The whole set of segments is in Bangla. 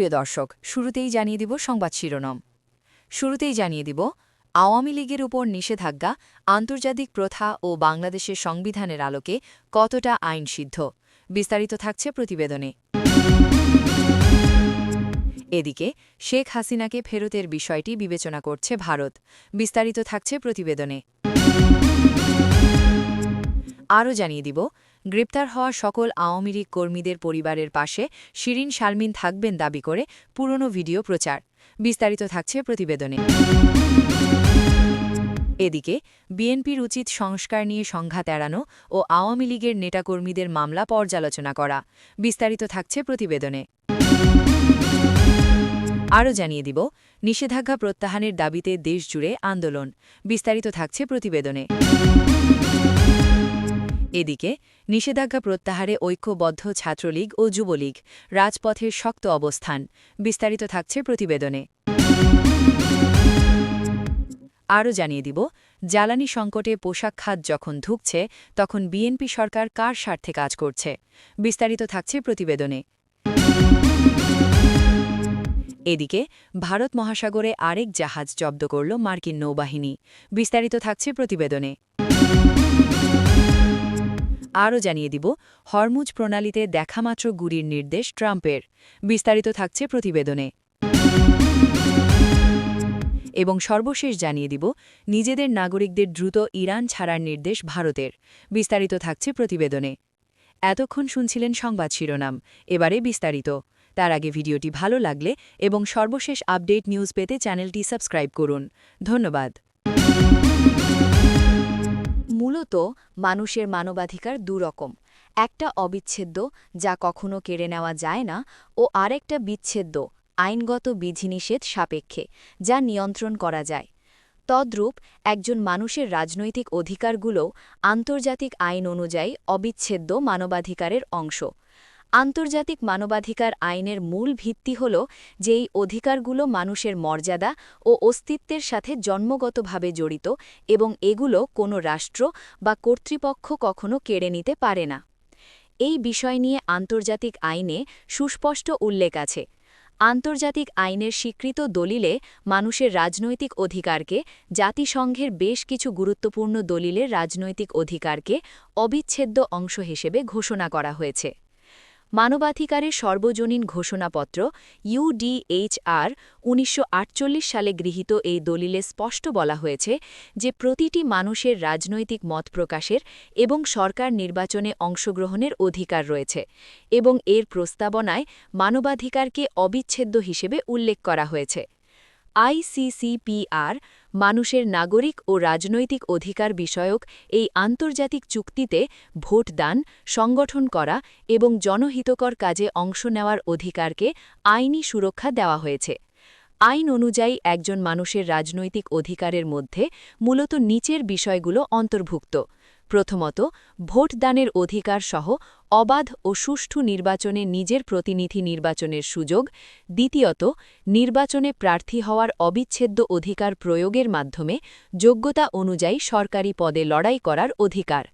সুপ্রিয় দর্শক, শুরুতেই জানিয়ে দিব সংবাদ শিরোনাম। আওয়ামী লীগের উপর নিষেধাজ্ঞা, আন্তর্জাতিক প্রথা ও বাংলাদেশের সংবিধানের আলোকে কতটা আইনসিদ্ধ, বিস্তারিত থাকছে প্রতিবেদনে। এদিকে শেখ হাসিনাকে ফেরতের বিষয়টি বিবেচনা করছে ভারত, বিস্তারিত থাকছে প্রতিবেদনে। আরও জানিয়ে দিব, গ্রেপ্তার হওয়া সকল আওয়ামী লীগ কর্মীদের পরিবারের পাশে শিরিন শারমিন থাকবেন দাবি করে পুরনো ভিডিও প্রচার, বিস্তারিত থাকছে প্রতিবেদনে। এদিকে বিএনপির উচিত সংস্কার নিয়ে সংঘাত এড়ানো ও আওয়ামী লীগের নেতাকর্মীদের মামলা পর্যালোচনা করা, বিস্তারিত থাকছে প্রতিবেদনে। আরও জানিয়ে দিব, নিষেধাজ্ঞা প্রত্যাহারের দাবিতে দেশজুড়ে আন্দোলন, বিস্তারিত থাকছে প্রতিবেদনে। এদিকে নিষেধাজ্ঞা প্রত্যাহারে ঐক্যবদ্ধ ছাত্রলীগ ও যুবলীগ, রাজপথের শক্ত অবস্থান, বিস্তারিত থাকছে প্রতিবেদনে। আরও জানিয়ে দিব, জ্বালানি সংকটে পোশাক খাত যখন ধুঁকছে তখন বিএনপি সরকার কার স্বার্থে কাজ করছে, বিস্তারিত থাকছে প্রতিবেদনে। এদিকে ভারত মহাসাগরে আরেক জাহাজ জব্দ করল মার্কিন নৌবাহিনী, বিস্তারিত থাকছে প্রতিবেদনে। আরও জানিয়ে দিব, হরমুজ প্রণালীতে দেখামাত্র গুলির নির্দেশ ট্রাম্পের, বিস্তারিত থাকছে প্রতিবেদনে। এবং সর্বশেষ জানিয়ে দিব, নিজেদের নাগরিকদের দ্রুত ইরান ছাড়ার নির্দেশ ভারতের, বিস্তারিত থাকছে প্রতিবেদনে। এতক্ষণ শুনছিলেন সংবাদ শিরোনাম, এবারে বিস্তারিত। তার আগে ভিডিওটি ভালো লাগলে এবং সর্বশেষ আপডেট নিউজ পেতে চ্যানেলটি সাবস্ক্রাইব করুন। ধন্যবাদ। মূলত মানুষের মানবাধিকার দুরকম, একটা অবিচ্ছেদ্য, যা কখনো কেড়ে নেওয়া যায় না, ও আরেকটা বিচ্ছেদ্য, আইনগত বিধিনিষেধ সাপেক্ষে, যা নিয়ন্ত্রণ করা যায়। তদ্রূপ একজন মানুষের রাজনৈতিক অধিকারগুলোও আন্তর্জাতিক আইন অনুযায়ী অবিচ্ছেদ্য মানবাধিকারের অংশ। আন্তর্জাতিক মানবাধিকার আইনের মূল ভিত্তি হল যে এই অধিকারগুলো মানুষের মর্যাদা ও অস্তিত্বের সাথে জন্মগতভাবে জড়িত এবং এগুলো কোনো রাষ্ট্র বা কর্তৃপক্ষ কখনো কেড়ে নিতে পারে না। এই বিষয় নিয়ে আন্তর্জাতিক আইনে সুস্পষ্ট উল্লেখ আছে। আন্তর্জাতিক আইনের স্বীকৃত দলিলে মানুষের রাজনৈতিক অধিকারকে, জাতিসংঘের বেশ কিছু গুরুত্বপূর্ণ দলিলের রাজনৈতিক অধিকারকে অবিচ্ছেদ্য অংশ হিসেবে ঘোষণা করা হয়েছে। মানবাধিকারের সর্বজনীন ঘোষণাপত্র UDHR ১৯৪৮ সালে গৃহীত এই দলিলে স্পষ্ট বলা হয়েছে যে প্রতিটি মানুষের রাজনৈতিক মত প্রকাশের এবং সরকার নির্বাচনে অংশগ্রহণের অধিকার রয়েছে, এবং এর প্রস্তাবনায় মানবাধিকারকে অবিচ্ছেদ্য হিসেবে উল্লেখ করা হয়েছে। ICCPR মানুষের নাগরিক ও রাজনৈতিক অধিকার বিষয়ক এই আন্তর্জাতিক চুক্তিতে ভোটদান, সংগঠন করা এবং জনহিতকর কাজে অংশ নেওয়ার অধিকারকে আইনি সুরক্ষা দেওয়া হয়েছে। আইন অনুযায়ী একজন মানুষের রাজনৈতিক অধিকারের মধ্যে মূলত নিচের বিষয়গুলো অন্তর্ভুক্ত: প্রথমত, ভোটদানের অধিকার সহ অবাধ ও সুষ্ঠু নির্বাচনে নিজের প্রতিনিধি নির্বাচনের সুযোগ; দ্বিতীয়ত, নির্বাচনে প্রার্থী হওয়ার অবিচ্ছেদ্য অধিকার প্রয়োগের মাধ্যমে যোগ্যতা অনুযায়ী সরকারি পদে লড়াই করার অধিকার।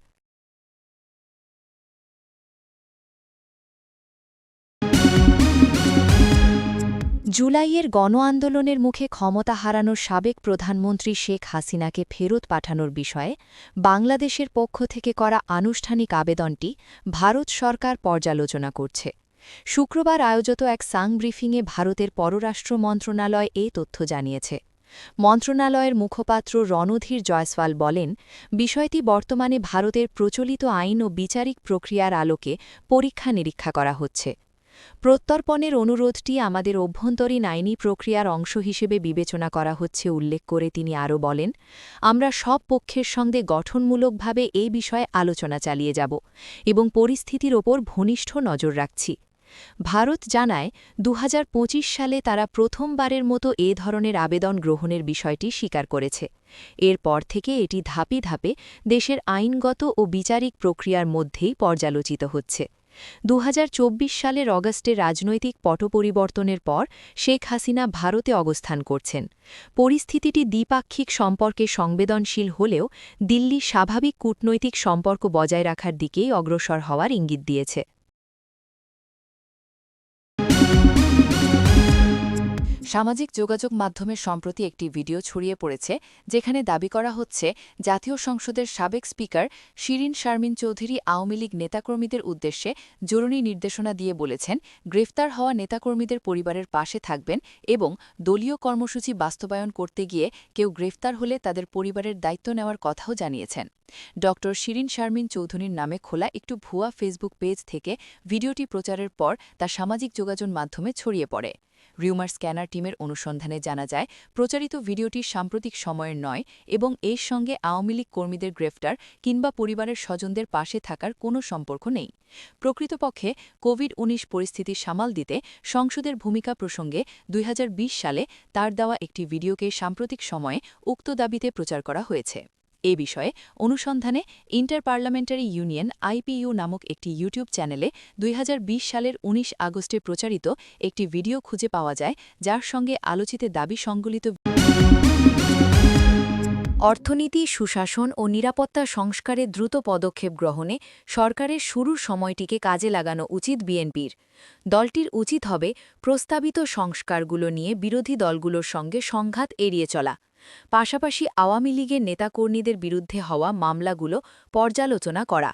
জুলাইয়ের গণ আন্দোলনের মুখে ক্ষমতা হারানোর সাবেক প্রধানমন্ত্রী শেখ হাসিনাকে ফেরত পাঠানোর বিষয়ে বাংলাদেশের পক্ষ থেকে করা আনুষ্ঠানিক আবেদনটি ভারত সরকার পর্যালোচনা করছে। শুক্রবার আয়োজিত এক ব্রিফিংয়ে ভারতের পররাষ্ট্র মন্ত্রণালয় এই তথ্য জানিয়েছে। মন্ত্রণালয়ের মুখপাত্র রণধীর জয়সওয়াল বলেন, বিষয়টি বর্তমানে ভারতের প্রচলিত আইন ও বিচারিক প্রক্রিয়ার আলোকে পরীক্ষা-নিরীক্ষা করা হচ্ছে। প্রত্যর্পণের অনুরোধটি আমাদের অভ্যন্তরীণ আইনি প্রক্রিয়ার অংশ হিসেবে বিবেচনা করা হচ্ছে উল্লেখ করে তিনি আরও বলেন, আমরা সব পক্ষের সঙ্গে গঠনমূলকভাবে এই বিষয়ে আলোচনা চালিয়ে যাব এবং পরিস্থিতির ওপর ঘনিষ্ঠ নজর রাখছি। ভারত জানায়, ২০২৫ সালে তারা প্রথমবারের মতো এ ধরনের আবেদন গ্রহণের বিষয়টি স্বীকার করেছে। এরপর থেকে এটি ধাপে ধাপে দেশের আইনগত ও বিচারিক প্রক্রিয়ার মধ্যেই পর্যালোচিত হচ্ছে। ২০২৪ সালের অগাস্টে রাজনৈতিক পট পরিবর্তনের পর শেখ হাসিনা ভারতে অবস্থান করছেন। পরিস্থিতিটি দ্বিপাক্ষিক সম্পর্কে সংবেদনশীল হলেও দিল্লি স্বাভাবিক কূটনৈতিক সম্পর্ক বজায় রাখার দিকেই অগ্রসর হওয়ার ইঙ্গিত দিয়েছে। সামাজিক যোগাযোগ মাধ্যমের সম্প্রতি একটি ভিডিও ছড়িয়ে পড়েছে যেখানে দাবি করা হচ্ছে জাতীয় সংসদের সাবেক স্পিকার শিরিন শারমিন চৌধুরী আওয়ামী লীগ নেতাকর্মীদের উদ্দেশ্যে জরুরি নির্দেশনা দিয়ে বলেছেন গ্রেফতার হওয়া নেতাকর্মীদের পরিবারের পাশে থাকবেন এবং দলীয় কর্মসূচি বাস্তবায়ন করতে গিয়ে কেউ গ্রেফতার হলে তাদের পরিবারের দায়িত্ব নেওয়ার কথাও জানিয়েছেন। ড শিরিন শারমিন চৌধুরীর নামে খোলা একটু ভুয়া ফেসবুক পেজ থেকে ভিডিওটি প্রচারের পর তা সামাজিক যোগাযোগ মাধ্যমে ছড়িয়ে পড়ে। রিউমার স্ক্যানার টিমের অনুসন্ধানে জানা যায় প্রচারিত ভিডিওটি সাম্প্রতিক সময়ের নয় এবং এর সঙ্গে আওয়ামী লীগ কর্মীদের গ্রেফতার কিংবা পরিবারের স্বজনদের পাশে থাকার কোনো সম্পর্ক নেই। প্রকৃতপক্ষে কোভিড-19 পরিস্থিতি সামাল দিতে সংসদের ভূমিকা প্রসঙ্গে ২০২০ সালে তার দেওয়া একটি ভিডিওকে সাম্প্রতিক সময়ে উক্ত দাবিতে প্রচার করা হয়েছে। এ বিষয়ে অনুসন্ধানে ইন্টার পার্লামেন্টারি ইউনিয়ন আইপিইউ নামক একটি ইউটিউব চ্যানেলে ২০২০ সালের ১৯ আগস্টে প্রচারিত একটি ভিডিও খুঁজে পাওয়া যায় যার সঙ্গে আলোচিত দাবি সংবলিত অর্থনীতি, সুশাসন ও নিরাপত্তা সংস্কারে দ্রুত পদক্ষেপ গ্রহণে সরকারের শুরুর সময়টিকে কাজে লাগানো উচিত বিএনপির। দলটির উচিত হবে প্রস্তাবিত সংস্কারগুলো নিয়ে বিরোধী দলগুলোর সঙ্গে সংঘাত এড়িয়ে চলা, পাশাপাশি আওয়ামী লীগের নেতাকর্মীদের বিরুদ্ধে হওয়া মামলাগুলো পর্যালোচনা করা।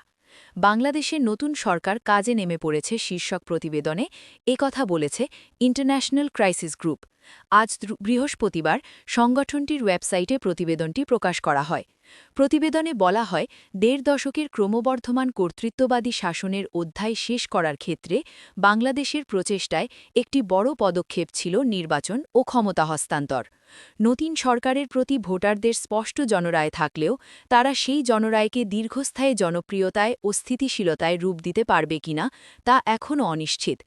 বাংলাদেশের নতুন সরকার কাজে নেমে পড়েছে শীর্ষক প্রতিবেদনে একথা বলেছে ইন্টারন্যাশনাল ক্রাইসিস গ্রুপ। আজ বৃহস্পতিবার সংগঠনটির ওয়েবসাইটে প্রতিবেদনটি প্রকাশ করা হয়। প্রতিবেদনে বলা হয় ১.৫ দশকের ক্রমবর্ধমান কর্তৃত্ববাদী শাসনের অধ্যায় শেষ করার ক্ষেত্রে বাংলাদেশের প্রচেষ্টায় একটি বড় পদক্ষেপ ছিল নির্বাচন ও ক্ষমতা হস্তান্তর। নতুন সরকারের প্রতি ভোটারদের স্পষ্ট জনরায় থাকলেও তারা সেই জনরায়কে দীর্ঘস্থায়ী জনপ্রিয়তায় ও স্থিতিশীলতায় রূপ দিতে পারবে কিনা তা এখনও অনিশ্চিত।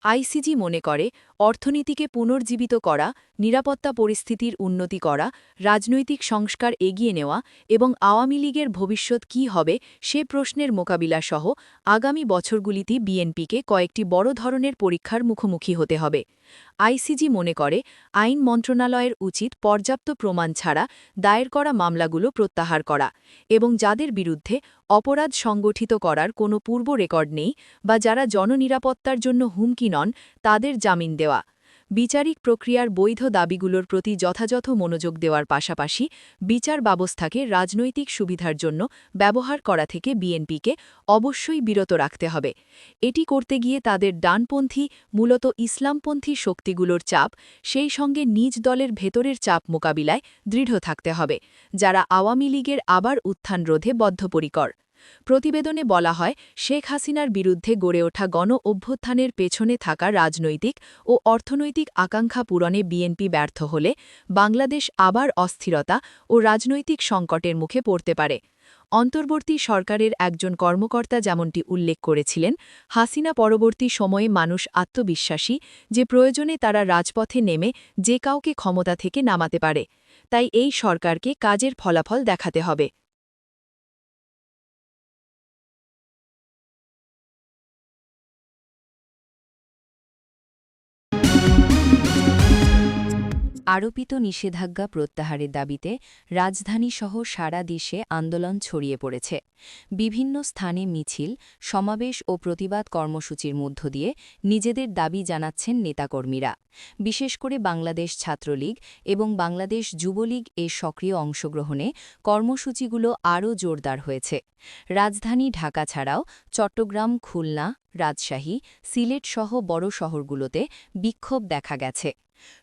আইসিজি মনে করে অর্থনীতিকে পুনর্জীবিত করা, নিরাপত্তা পরিস্থিতির উন্নতি করা, রাজনৈতিক সংস্কার এগিয়ে নেওয়া এবং আওয়ামী লীগের ভবিষ্যৎ কী হবে সে প্রশ্নের মোকাবিলাসহ আগামী বছরগুলিতে বিএনপিকে কয়েকটি বড় ধরনের পরীক্ষার মুখোমুখি হতে হবে। আইসিজি মনে করে আইন মন্ত্রণালয়ের উচিত পর্যাপ্ত প্রমাণ ছাড়া দায়ের করা মামলাগুলো প্রত্যাহার করা এবং যাদের বিরুদ্ধে অপরাধ সংগঠিত করার কোনো পূর্ব রেকর্ড নেই বা যারা জননিরাপত্তার জন্য হুমকি নন তাদের জামিন দেওয়া। বিচারিক প্রক্রিয়ার বৈধ দাবিগুলোর প্রতি যথাযথ মনোযোগ দেওয়ার পাশাপাশি বিচার ব্যবস্থাকে রাজনৈতিক সুবিধার জন্য ব্যবহার করা থেকে বিএনপিকে অবশ্যই বিরত রাখতে হবে। এটি করতে গিয়ে তাদের ডানপন্থী, মূলত ইসলামপন্থী শক্তিগুলোর চাপ, সেই সঙ্গে নিজ দলের ভেতরের চাপ মোকাবিলায় দৃঢ় থাকতে হবে, যারা আওয়ামী লীগের আবার উত্থান রোধে বদ্ধপরিকর। প্রতিবেদনে বলা হয় শেখ হাসিনার বিরুদ্ধে গড়ে ওঠা গণ অভ্যুত্থানের পেছনে থাকা রাজনৈতিক ও অর্থনৈতিক আকাঙ্ক্ষা পূরণে বিএনপি ব্যর্থ হলে বাংলাদেশ আবার অস্থিরতা ও রাজনৈতিক সংকটের মুখে পড়তে পারে। অন্তর্বর্তী সরকারের একজন কর্মকর্তা যেমনটি উল্লেখ করেছিলেন, হাসিনা পরবর্তী সময়ে মানুষ আত্মবিশ্বাসী যে প্রয়োজনে তারা রাজপথে নেমে যে কাউকে ক্ষমতা থেকে নামাতে পারে। তাই এই সরকারকে কাজের ফলাফল দেখাতে হবে। আরোপিত নিষেধাজ্ঞা প্রত্যাহারের দাবিতে রাজধানীসহ সারা দেশে আন্দোলন ছড়িয়ে পড়েছে। বিভিন্ন স্থানে মিছিল, সমাবেশ ও প্রতিবাদ কর্মসূচির মধ্য দিয়ে নিজেদের দাবি জানাচ্ছেন নেতাকর্মীরা। বিশেষ করে বাংলাদেশ ছাত্রলীগ এবং বাংলাদেশ যুবলীগ এর সক্রিয় অংশগ্রহণে কর্মসূচিগুলো আরও জোরদার হয়েছে। রাজধানী ঢাকা ছাড়াও চট্টগ্রাম, খুলনা, রাজশাহী, সিলেট সহ বড় শহরগুলোতে বিক্ষোভ দেখা গেছে।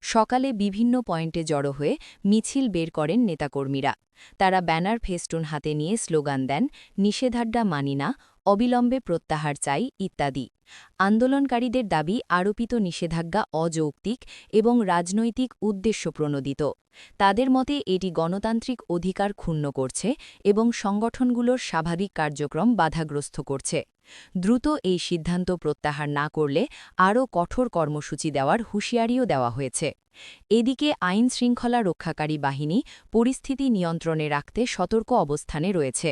সকালে বিভিন্ন পয়েন্টে জড়ো হয়ে মিছিল বের করেন নেতাকর্মীরা। তারা ব্যানার ফেস্টুন হাতে নিয়ে স্লোগান দেন, নিষেধাজ্ঞা মানি না, অবিলম্বে প্রত্যাহার চাই ইত্যাদি। আন্দোলনকারীদের দাবি আরোপিত নিষেধাজ্ঞা অযৌক্তিক এবং রাজনৈতিক উদ্দেশ্যপ্রণোদিত। তাদের মতে এটি গণতান্ত্রিক অধিকার ক্ষুণ্ণ করছে এবং সংগঠনগুলোর স্বাভাবিক কার্যক্রম বাধাগ্রস্ত করছে। দ্রুত এই সিদ্ধান্ত প্রত্যাহার না করলে আরও কঠোর কর্মসূচি দেওয়ার হুঁশিয়ারিও দেওয়া হয়েছে। এদিকে আইন-শৃঙ্খলা রক্ষাকারী বাহিনী পরিস্থিতি নিয়ন্ত্রণে রাখতে সতর্ক অবস্থানে রয়েছে।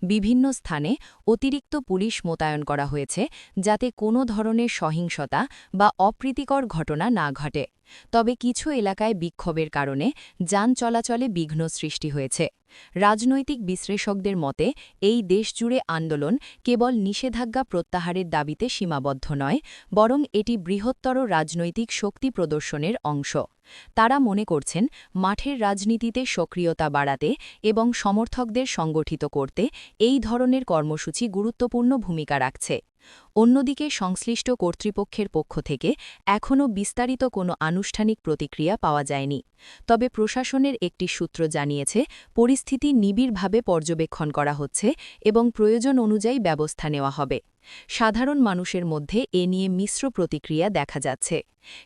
বিভিন্ন স্থানে অতিরিক্ত পুলিশ মোতায়েন করা হয়েছে যাতে কোনো ধরনের সহিংসতা বা অপ্রীতিকর ঘটনা না ঘটে। তবে কিছু এলাকায় বিক্ষোভের কারণে যান চলাচলে বিঘ্ন সৃষ্টি হয়েছে। রাজনৈতিক বিশ্লেষকদের মতে এই দেশজুড়ে আন্দোলন কেবল নিষেধাজ্ঞা প্রত্যাহারের দাবিতে সীমাবদ্ধ নয়, বরং এটি বৃহত্তর রাজনৈতিক শক্তি প্রদর্শনের অংশ। তারা মনে করছেন মাঠের রাজনীতিতে সক্রিয়তা বাড়াতে এবং সমর্থকদের সংগঠিত করতে এই ধরনের কর্মসূচি গুরুত্বপূর্ণ ভূমিকা রাখছে। অন্যদিকে সংশ্লিষ্ট কর্তৃপক্ষের পক্ষ থেকে এখনও বিস্তারিত কোনো আনুষ্ঠানিক প্রতিক্রিয়া পাওয়া যায়নি। তবে প্রশাসনের একটি সূত্র জানিয়েছে পরিস্থিতি নিবিড়ভাবে পর্যবেক্ষণ করা হচ্ছে এবং প্রয়োজন অনুযায়ী ব্যবস্থা নেওয়া হবে। সাধারণ মানুষের মধ্যে এ নিয়ে মিশ্র প্রতিক্রিয়া দেখা যাচ্ছে।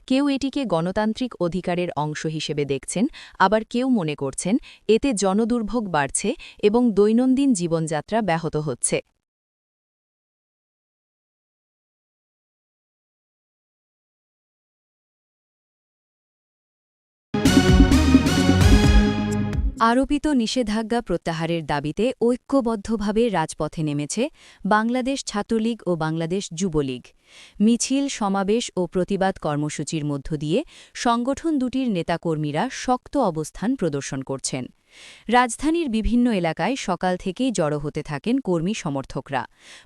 কেউ এটিকে গণতান্ত্রিক অধিকারের অংশ হিসেবে দেখছেন, আবার কেউ মনে করছেন এতে জনদুর্ভোগ বাড়ছে এবং দৈনন্দিন জীবনযাত্রা ব্যাহত হচ্ছে। আরোপিত নিষেধাজ্ঞা প্রত্যাহারের দাবিতে ঐক্যবদ্ধভাবে রাজপথে নেমেছে বাংলাদেশ ছাত্রলীগ ও বাংলাদেশ যুবলীগ। মিছিল, সমাবেশ ও প্রতিবাদ কর্মসূচির মধ্য দিয়ে সংগঠন দুটির নেতাকর্মীরা শক্ত অবস্থান প্রদর্শন করছেন। রাজধানীর বিভিন্ন এলাকায় সকাল থেকেই জড়ো হতে থাকেন কর্মী সমর্থকরা।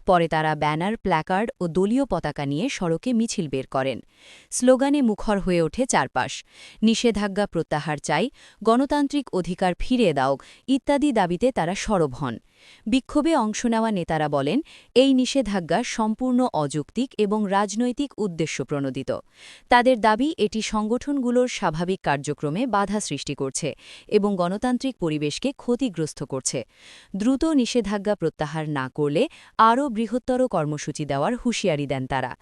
পরে তারা ব্যানার, প্ল্যাকার্ড ও দলীয় পতাকা নিয়ে সড়কে মিছিল বের করেন। স্লোগানে মুখর হয়ে ওঠে চারপাশ। নিষেধাজ্ঞা প্রত্যাহার চাই, গণতান্ত্রিক অধিকার ফিরিয়ে দাও ইত্যাদি দাবিতে তারা সরব হন। বিক্ষোভে অংশ নেওয়া নেতারা বলেন, এই নিষেধাজ্ঞা সম্পূর্ণ অযৌক্তিক এবং রাজনৈতিক উদ্দেশ্যপ্রণোদিত। তাদের দাবি এটি সংগঠনগুলোর স্বাভাবিক কার্যক্রমে বাধা সৃষ্টি করছে এবং গণতান্ত্রিক পরিবেশকে ক্ষতিগ্রস্ত করছে। দ্রুত নিষেধাজ্ঞা প্রত্যাহার না করলে আরও বৃহত্তর কর্মসূচি দেওয়ার হুঁশিয়ারি দেন তারা।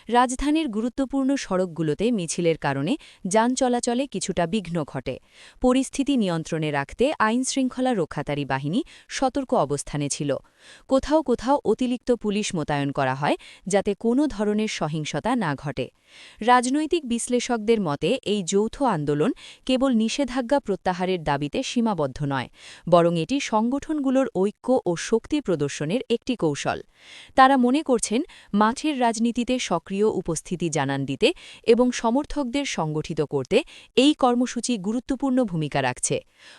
রাজধানীর গুরুত্বপূর্ণ সড়কগুলোতে মিছিলের কারণে যান চলাচলে কিছুটা বিঘ্ন ঘটে। পরিস্থিতি নিয়ন্ত্রণে রাখতে আইনশৃঙ্খলা রক্ষাকারী বাহিনী সতর্ক অবস্থানে ছিল। কোথাও কোথাও অতিরিক্ত পুলিশ মোতায়েন করা হয় যাতে কোনো ধরনের সহিংসতা না ঘটে। রাজনৈতিক বিশ্লেষকদের মতে এই যৌথ আন্দোলন কেবল নিষেধাজ্ঞা প্রত্যাহারের দাবিতে সীমাবদ্ধ নয়, বরং এটি সংগঠনগুলোর ঐক্য ও শক্তি প্রদর্শনের একটি কৌশল। তারা মনে করছেন মাঠের রাজনীতিতে সক্রিয় উপস্থিতি জানান দিতে এবং সমর্থকদের সংগঠিত করতে এই কর্মসূচি গুরুত্বপূর্ণ ভূমিকা রাখছে।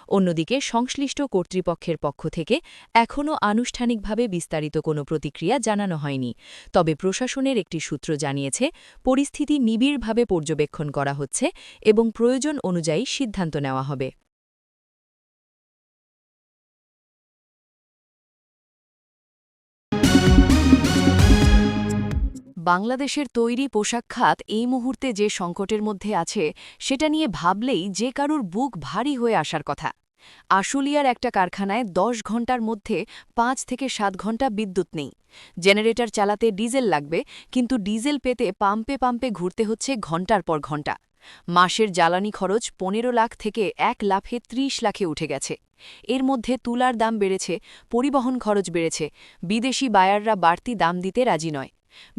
অন্যদিকে সংশ্লিষ্ট কর্তৃপক্ষের পক্ষ থেকে এখনও আনুষ্ঠানিকভাবে বিস্তারিত কোনো প্রতিক্রিয়া জানানো হয়নি। তবে প্রশাসনের একটি সূত্র জানিয়েছে পরিস্থিতি নিবিড়ভাবে পর্যবেক্ষণ করা হচ্ছে এবং প্রয়োজন অনুযায়ী সিদ্ধান্ত নেওয়া হবে। বাংলাদেশের তৈরি পোশাক খাত এই মুহূর্তে যে সংকটের মধ্যে আছে সেটা নিয়ে ভাবলেই যে কারুর বুক ভারী হয়ে আসার কথা। আশুলিয়ার একটা কারখানায় ১০ ঘণ্টার মধ্যে ৫ থেকে ৭ ঘণ্টা বিদ্যুৎ নেই। জেনারেটর চালাতে ডিজেল লাগবে, কিন্তু ডিজেল পেতে পাম্পে পাম্পে ঘুরতে হচ্ছে ঘণ্টার পর ঘণ্টা। মাসের জ্বালানি খরচ ১৫ লাখ থেকে ১ লাফে ৩০ লাখে উঠে গেছে। এর মধ্যে তুলার দাম বেড়েছে, পরিবহন খরচ বেড়েছে, বিদেশি বায়াররা বাড়তি দাম দিতে রাজি নয়।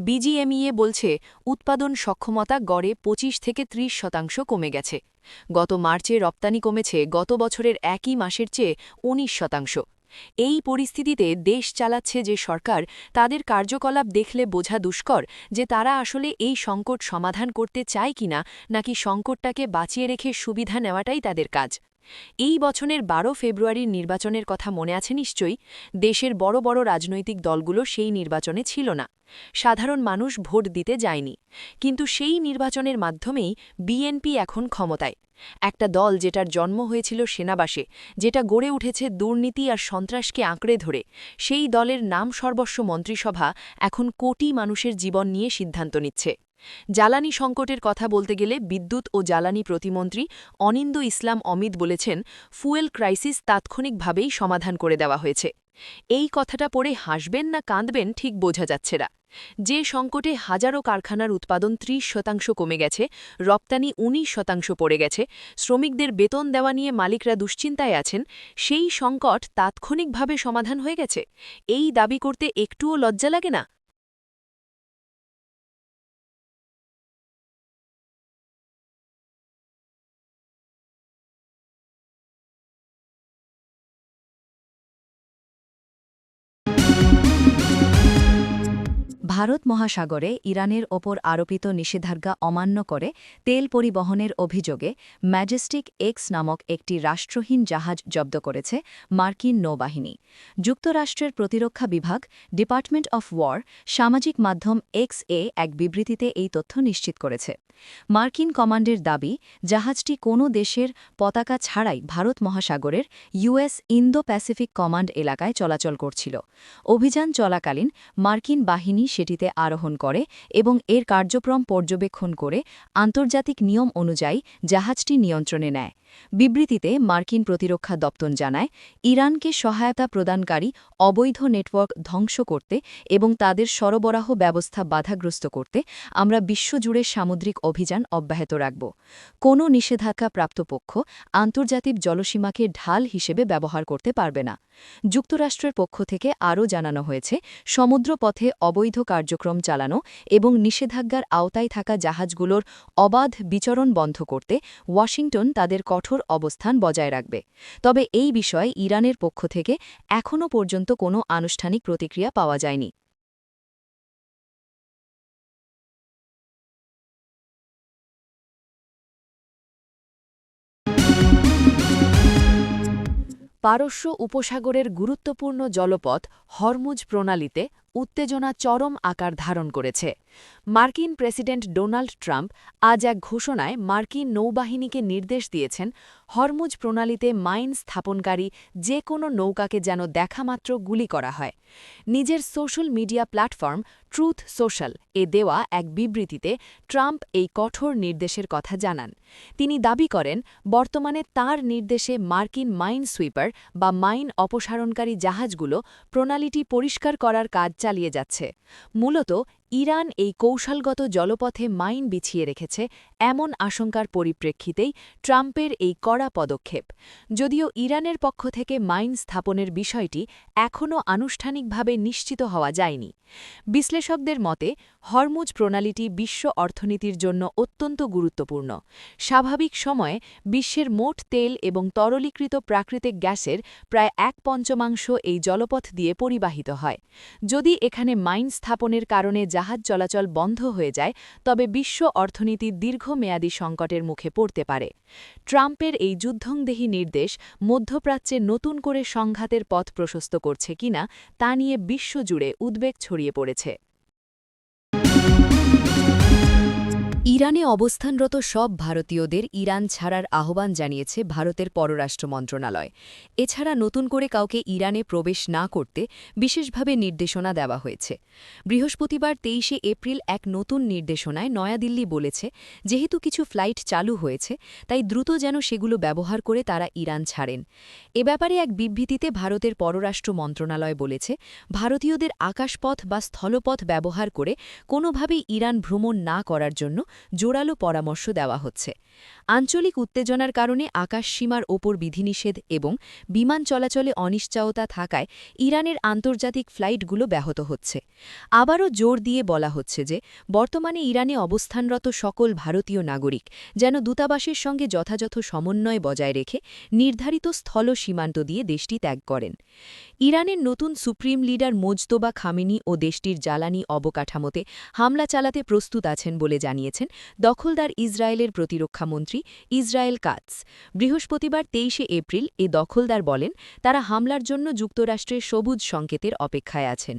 বিজিএমইএ বলছে উৎপাদন সক্ষমতা গড়ে ২৫ থেকে ৩০% কমে গেছে। গত মার্চে রপ্তানি কমেছে গত বছরের একই মাসের চেয়ে ১৯%। এই পরিস্থিতিতে দেশ চালাচ্ছে যে সরকার, তাদের কার্যকলাপ দেখলে বোঝা দুষ্কর যে তারা আসলে এই সংকট সমাধান করতে চায় কিনা, নাকি সংকটটাকে বাঁচিয়ে রেখে সুবিধা নেওয়াটাই তাদের কাজ। এই বছরের ১২ ফেব্রুয়ারির নির্বাচনের কথা মনে আছে নিশ্চয়ই। দেশের বড় বড় রাজনৈতিক দলগুলো সেই নির্বাচনে ছিল না। সাধারণ মানুষ ভোট দিতে যায়নি। কিন্তু সেই নির্বাচনের মাধ্যমেই বিএনপি এখন ক্ষমতায়। একটা দল যেটার জন্ম হয়েছিল সেনাবাসে, যেটা গড়ে উঠেছে দুর্নীতি আর সন্ত্রাসকে আঁকড়ে ধরে, সেই দলের নাম সর্বস্ব মন্ত্রিসভা এখন কোটি মানুষের জীবন নিয়ে সিদ্ধান্ত নিচ্ছে। জ্বালানি সংকটের কথা বলতে গেলে বিদ্যুৎ ও জ্বালানি প্রতিমন্ত্রী অনিন্দ্য ইসলাম অমিত বলেছেন, ফুয়েল ক্রাইসিস তাৎক্ষণিকভাবেই সমাধান করে দেওয়া হয়েছে। এই কথাটা পড়ে হাসবেন না কাঁদবেন ঠিক বোঝা যাচ্ছে না। যে সংকটে হাজারো কারখানার উৎপাদন ৩০% কমে গেছে, রপ্তানি ১৯% পড়ে গেছে, শ্রমিকদের বেতন দেওয়া নিয়ে মালিকরা দুশ্চিন্তায় আছেন, সেই সংকট তাৎক্ষণিকভাবে সমাধান হয়ে গেছে, এই দাবি করতে একটুও লজ্জা লাগে না? ভারত মহাসাগরে ইরানের ওপর আরোপিত নিষেধাজ্ঞা অমান্য করে তেল পরিবহনের অভিযোগে ম্যাজেস্টিক এক্স নামক একটি রাষ্ট্রহীন জাহাজ জব্দ করেছে মার্কিন নৌবাহিনী। যুক্তরাষ্ট্রের প্রতিরক্ষা বিভাগ ডিপার্টমেন্ট অফ ওয়ার সামাজিক মাধ্যম এক্স এক বিবৃতিতে এই তথ্য নিশ্চিত করেছে। মার্কিন কমান্ডের দাবি, জাহাজটি কোনো দেশের পতাকা ছাড়াই ভারত মহাসাগরের ইউএস ইন্দো প্যাসিফিক কমান্ড এলাকায় চলাচল করছিল। অভিযান চলাকালীন মার্কিন বাহিনী সেটিতে আরোহণ করে এবং এর কার্যক্রম পর্যবেক্ষণ করে আন্তর্জাতিক নিয়ম অনুযায়ী জাহাজটি নিয়ন্ত্রণে নেয়। বিবৃতিতে মার্কিন প্রতিরক্ষা দপ্তর জানায়, ইরানকে সহায়তা প্রদানকারী অবৈধ নেটওয়ার্ক ধ্বংস করতে এবং তাদের সরবরাহ ব্যবস্থা বাধাগ্রস্ত করতে আমরা বিশ্বজুড়ে সামুদ্রিক অভিযান অব্যাহত রাখব। কোনো নিষেধাজ্ঞা প্রাপ্ত পক্ষ আন্তর্জাতিক জলসীমাকে ঢাল হিসেবে ব্যবহার করতে পারবে না। যুক্তরাষ্ট্রের পক্ষ থেকে আরও জানানো হয়েছে, সমুদ্রপথে অবৈধ কার্যক্রম চালানো এবং নিষেধাজ্ঞার আওতায় থাকা জাহাজগুলোর অবাধ বিচরণ বন্ধ করতে ওয়াশিংটন তাদের কঠোর অবস্থান বজায় রাখবে। তবে এই বিষয়ে ইরানের পক্ষ থেকে এখনও পর্যন্ত কোনো আনুষ্ঠানিক প্রতিক্রিয়া পাওয়া যায়নি। পারস্য উপসাগরের গুরুত্বপূর্ণ জলপথ হরমুজ প্রণালীতে উত্তেজনা চরম আকার ধারণ করেছে। মার্কিন প্রেসিডেন্ট ডোনাল্ড ট্রাম্প আজ এক ঘোষণায় মার্কিন নৌবাহিনীকে নির্দেশ দিয়েছেন, হরমুজ প্রণালীতে মাইন স্থাপনকারী যে কোনো নৌকাকে যেন দেখামাত্র গুলি করা হয়। নিজের social media platform Truth Social এ দেওয়া এক বিবৃতিতে ট্রাম্প এই কঠোর নির্দেশের কথা জানান। তিনি দাবি করেন, বর্তমানে তাঁর নির্দেশে মার্কিন মাইন সুইপার বা মাইন অপসারণকারী জাহাজগুলো প্রণালীটি পরিষ্কার করার কাজ চালিয়ে যাচ্ছে। মূলত ইরান এই কৌশলগত জলপথে মাইন বিছিয়ে রেখেছে এমন আশঙ্কার পরিপ্রেক্ষিতেই ট্রাম্পের এই কড়া পদক্ষেপ। যদিও ইরানের পক্ষ থেকে মাইন স্থাপনের বিষয়টি এখনও আনুষ্ঠানিকভাবে নিশ্চিত হওয়া যায়নি। বিশ্লেষকদের মতে, হরমুজ প্রণালীটি বিশ্ব অর্থনীতির জন্য অত্যন্ত গুরুত্বপূর্ণ। স্বাভাবিক সময়ে বিশ্বের মোট তেল এবং তরলীকৃত প্রাকৃতিক গ্যাসের প্রায় 1/5 এই জলপথ দিয়ে পরিবাহিত হয়। যদি এখানে মাইন স্থাপনের কারণে জাহাজ চলাচল বন্ধ হয়ে যায়, তবে বিশ্ব অর্থনীতি দীর্ঘমেয়াদী সংকটের মুখে পড়তে পারে। ট্রাম্পের এই যুদ্ধংদেহী নির্দেশ মধ্যপ্রাচ্যে নতুন করে সংঘাতের পথ প্রশস্ত করছে কিনা তা নিয়ে বিশ্বজুড়ে উদ্বেগ ছড়িয়ে পড়েছে। ইরানে অবস্থানরত সব ভারতীয়দের ইরান ছাড়ার আহ্বান জানিয়েছে ভারতের পররাষ্ট্র মন্ত্রণালয়। এছাড়া নতুন করে কাউকে ইরানে প্রবেশ না করতে বিশেষভাবে নির্দেশনা দেওয়া হয়েছে। বৃহস্পতিবার 23 এপ্রিল এক নতুন নির্দেশনায় নয়াদিল্লি বলেছে, যেহেতু কিছু ফ্লাইট চালু হয়েছে, তাই দ্রুত যেন সেগুলো ব্যবহার করে তারা ইরান ছাড়েন। এ ব্যাপারে এক বিবৃতিতে ভারতের পররাষ্ট্র মন্ত্রণালয় বলেছে, ভারতীয়দের আকাশপথ বা স্থলপথ ব্যবহার করে কোনোভাবেই ইরান ভ্রমণ না করার জন্য জোরালো পরামর্শ দেওয়া হচ্ছে। আঞ্চলিক উত্তেজনার কারণে আকাশসীমার ওপর বিধিনিষেধ এবং বিমান চলাচলে অনিশ্চয়তা থাকায় ইরানের আন্তর্জাতিক ফ্লাইটগুলো ব্যাহত হচ্ছে। আবারও জোর দিয়ে বলা হচ্ছে যে, বর্তমানে ইরানে অবস্থানরত সকল ভারতীয় নাগরিক যেন দূতাবাসের সঙ্গে যথাযথ সমন্বয় বজায় রেখে নির্ধারিত স্থল সীমান্ত দিয়ে দেশটি ত্যাগ করেন। ইরানের নতুন সুপ্রিম লিডার মোজতবা খামেনি ও দেশটির জ্বালানি অবকাঠামোতে হামলা চালাতে প্রস্তুত আছেন বলে জানিয়েছেন দখলদার ইসরায়েলের প্রতিরক্ষামন্ত্রী ইসরায়েল কাটস। বৃহস্পতিবার 23 এপ্রিল এ দখলদার বলেন, তারা হামলার জন্য যুক্তরাষ্ট্রের সবুজ সংকেতের অপেক্ষায় আছেন।